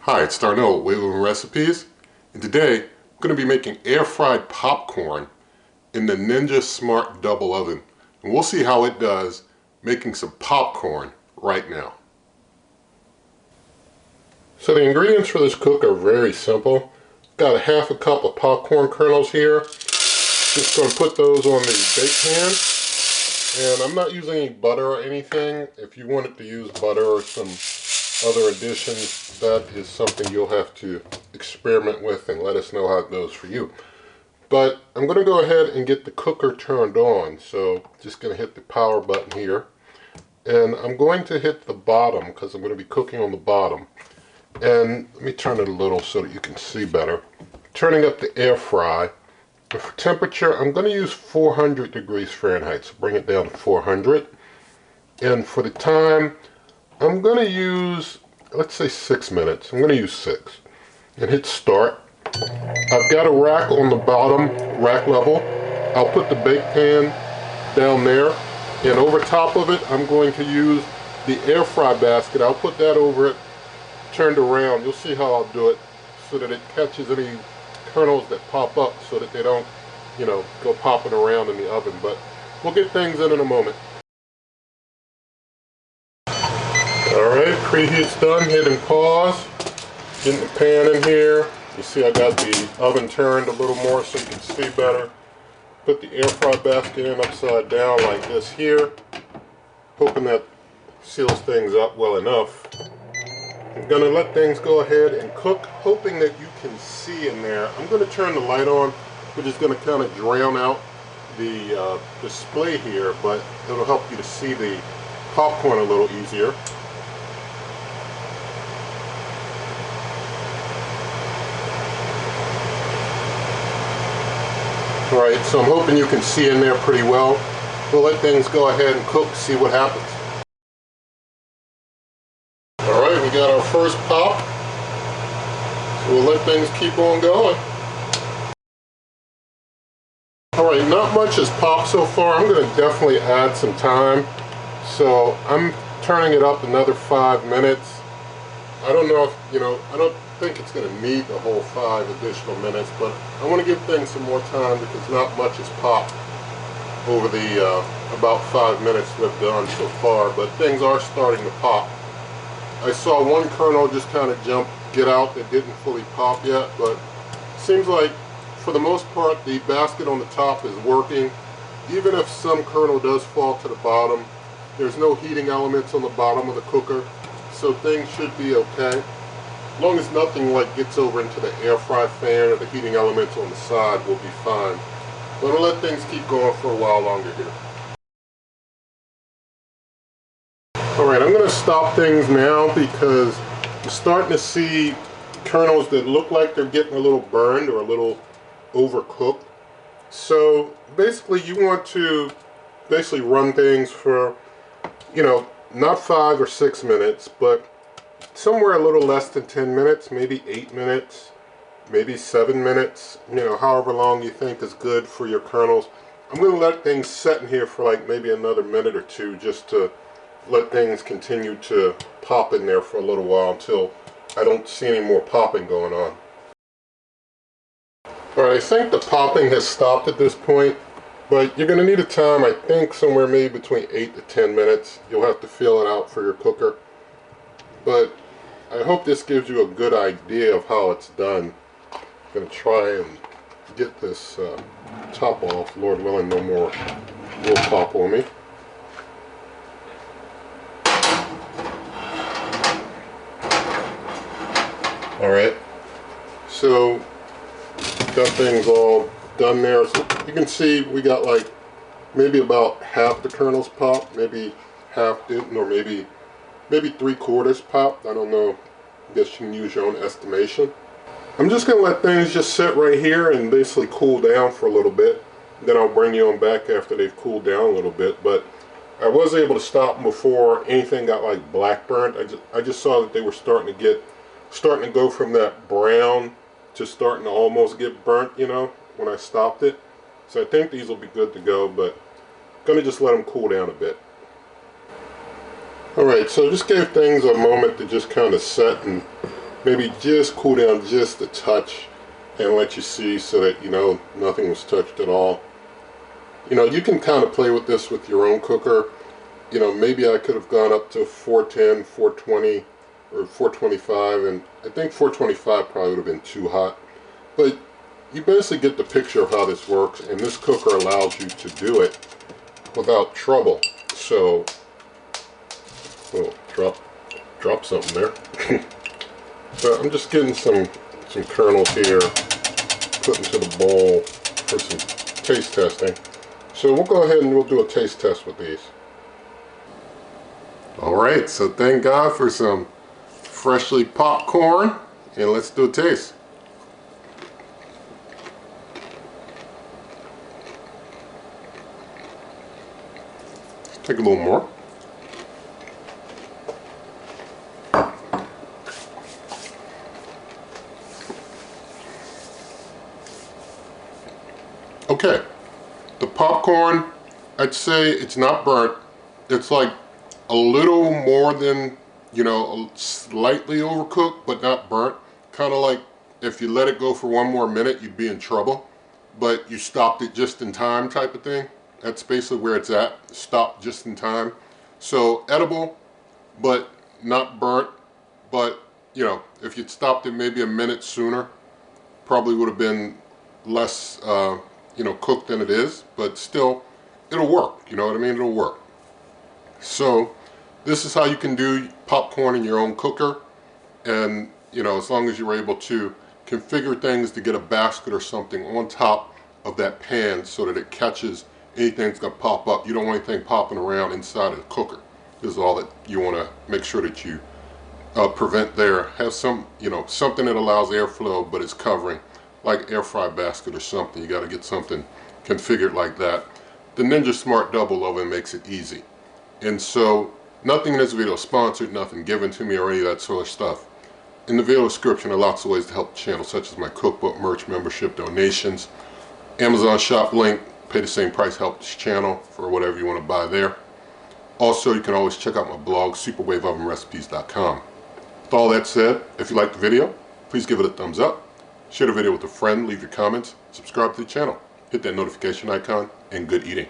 Hi, it's Darnell with Wayland Recipes, and today I'm going to be making air-fried popcorn in the Ninja Smart Double Oven. And we'll see how it does making some popcorn right now. So the ingredients for this cook are very simple. Got a half a cup of popcorn kernels here. Just going to put those on the bake pan. And I'm not using any butter or anything. If you wanted to use butter or some other additions, that is something you'll have to experiment with and let us know how it goes for you. But I'm going to go ahead and get the cooker turned on. So just going to hit the power button here. And I'm going to hit the bottom because I'm going to be cooking on the bottom. And let me turn it a little so that you can see better. Turning up the air fry. And for temperature, I'm going to use 400 degrees Fahrenheit. So bring it down to 400. And for the time, I'm going to use, let's say 6 minutes. I'm going to use 6. And hit start. I've got a rack on the bottom, rack level. I'll put the bake pan down there. And over top of it, I'm going to use the air fry basket. I'll put that over it, turned around. You'll see how I'll do it so that it catches any kernels that pop up so that they don't, go popping around in the oven. But we'll get things in a moment. Alright, preheat's done. Hitting pause. Getting the pan in here. You see I got the oven turned a little more so you can see better. Put the air fry basket in upside down like this here. Hoping that seals things up well enough. I'm going to let things go ahead and cook, hoping that you can see in there. I'm going to turn the light on, which is going to kind of drown out the display here, but it'll help you to see the popcorn a little easier. Alright, so I'm hoping you can see in there pretty well. We'll let things go ahead and cook, see what happens. Alright, we got our first pop. So we'll let things keep on going. Alright, not much has popped so far. I'm going to definitely add some time. So I'm turning it up another 5 minutes. I don't know if, I don't think it's going to need the whole 5 additional minutes, but I want to give things some more time because not much has popped over the about 5 minutes we've done so far, but things are starting to pop. I saw one kernel just kind of get out that didn't fully pop yet, but it seems like for the most part the basket on the top is working. Even if some kernel does fall to the bottom, there's no heating elements on the bottom of the cooker, so things should be okay. As long as nothing gets over into the air fry fan or the heating elements on the side, we'll be fine. But I'll let things keep going for a while longer here. Alright, I'm going to stop things now because I'm starting to see kernels that look like they're getting a little burned or a little overcooked. So basically you want to run things for, not 5 or 6 minutes, but somewhere a little less than 10 minutes, maybe 8 minutes, maybe 7 minutes, however long you think is good for your kernels. I'm going to let things set in here for maybe another minute or two just to let things continue to pop in there for a little while until I don't see any more popping going on. Alright, I think the popping has stopped at this point, but you're going to need a time, I think, somewhere maybe between 8 to 10 minutes. You'll have to feel it out for your cooker. But I hope this gives you a good idea of how it's done. I'm going to try and get this top off. Lord willing, no more will pop on me. Alright, so got things all done there. So you can see we got maybe about half the kernels popped, maybe half didn't, or maybe 3/4 popped. I don't know. I guess you can use your own estimation. I'm just going to let things just sit right here and basically cool down for a little bit. Then I'll bring you on back after they've cooled down a little bit. But I was able to stop them before anything got black burnt. I just saw that they were starting to go from that brown to starting to almost get burnt, when I stopped it. So I think these will be good to go, but I'm going to just let them cool down a bit. Alright, so just gave things a moment to just kind of set and maybe just cool down just a touch and let you see so that you know nothing was touched at all. You know, you can kind of play with this with your own cooker. You know, maybe I could have gone up to 410, 420, or 425, and I think 425 probably would have been too hot. But you basically get the picture of how this works, and this cooker allows you to do it without trouble. So, oh, drop something there. So I'm just getting some kernels here, put into the bowl for some taste testing. So we'll go ahead and we'll do a taste test with these. Alright, so thank God for some freshly popped corn, and let's do a taste. Take a little more. Okay, the popcorn, I'd say it's not burnt. It's like a little more than, you know, slightly overcooked, but not burnt. Kind of like if you let it go for one more minute, you'd be in trouble, but you stopped it just in time type of thing. That's basically where it's at. Stopped just in time. So edible, but not burnt. But, you know, if you'd stopped it maybe a minute sooner, probably would have been less, you know, cooked than it is. But still, it'll work. You know what I mean? It'll work. So this is how you can do popcorn in your own cooker. And, you know, as long as you're able to configure things to get a basket or something on top of that pan so that it catches anything that's going to pop up. You don't want anything popping around inside of the cooker. This is all that you want to make sure that you prevent there. Have some, you know, something that allows airflow but is covering, like air fry basket or something. You got to get something configured like that. The Ninja Smart Double Oven makes it easy. And so nothing in this video is sponsored, nothing given to me or any of that sort of stuff. In the video description are lots of ways to help the channel, such as my cookbook, merch, membership, donations, Amazon shop link. Pay the same price, help this channel for whatever you want to buy there. Also, you can always check out my blog, superwaveovenrecipes.com. With all that said, if you liked the video, please give it a thumbs up, share the video with a friend, leave your comments, subscribe to the channel, hit that notification icon, and good eating.